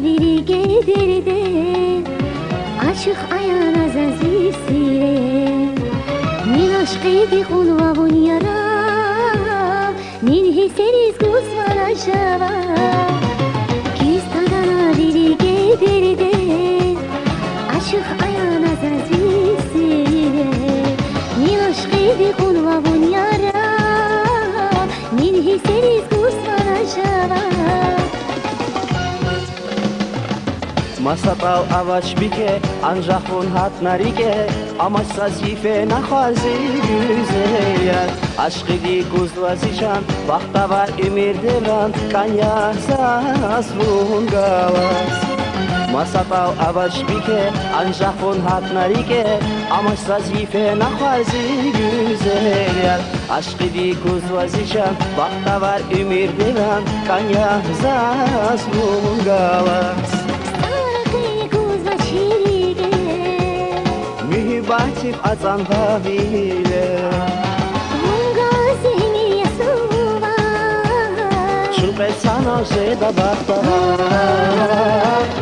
biri geldirdi, aşık ayağına zazifsire. Min aşkıydı kulva bunyara, min hiseriz kuzmana şava. Kistadana biri geldirdi, aşık ayağına zazifsire. Min aşkıydı kulva bunyara, min hiseriz kuzmana şava. Масапал авач бике, анжахун хат нарике, амаш сазифе нахвази güzel. Aşkıdi kuzvazişan, bahtava ümir devran, kanya sas vungavas. Masapal avaç bike, anjahun hat narike, amaç sazife nahvazi güzel. Aşkıdi kuzvazişan, bahtava ümir devran, kanya sas vungavas. Mühibatif azan havile, Mungazi mi yasuva, çulpe sana seda bahtava.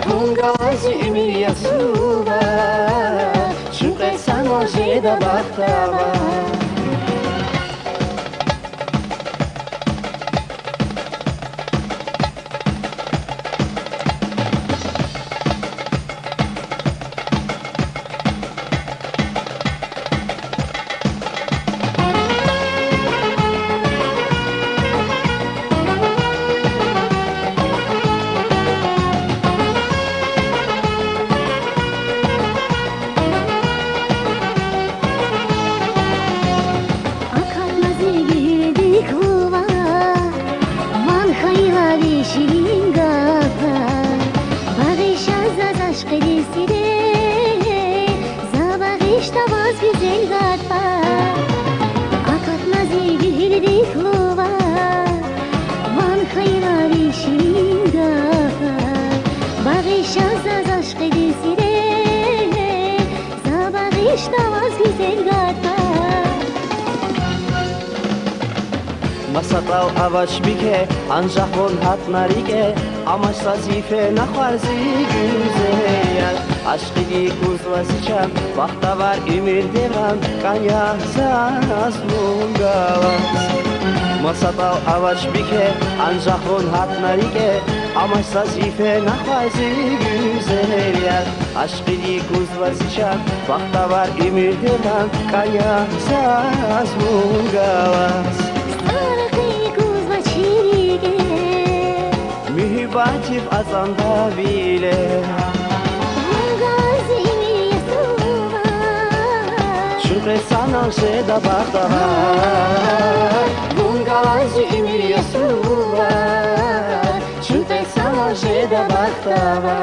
Mungazi mi yasuva, çulpe sana seda bahtava. Masapal avaç bike, anjahun hat narike, amaç sazife nahvarzi güzel. Aşkıdi kuzvazişan, vakta var ümir devran, kanya sas vungavas. Masapal avaç bike, anjahun hat narike, amaç sazife nahvarzi güzel. Aşkıdi kuzvazişan, vakta var ümir devran, kanya sas vungavas. Mühibatif azanda bile, Mungazi mi yasuva, çulpe sana seda bahtava. Mungazi mi yasuva, çulpe sana seda bahtava.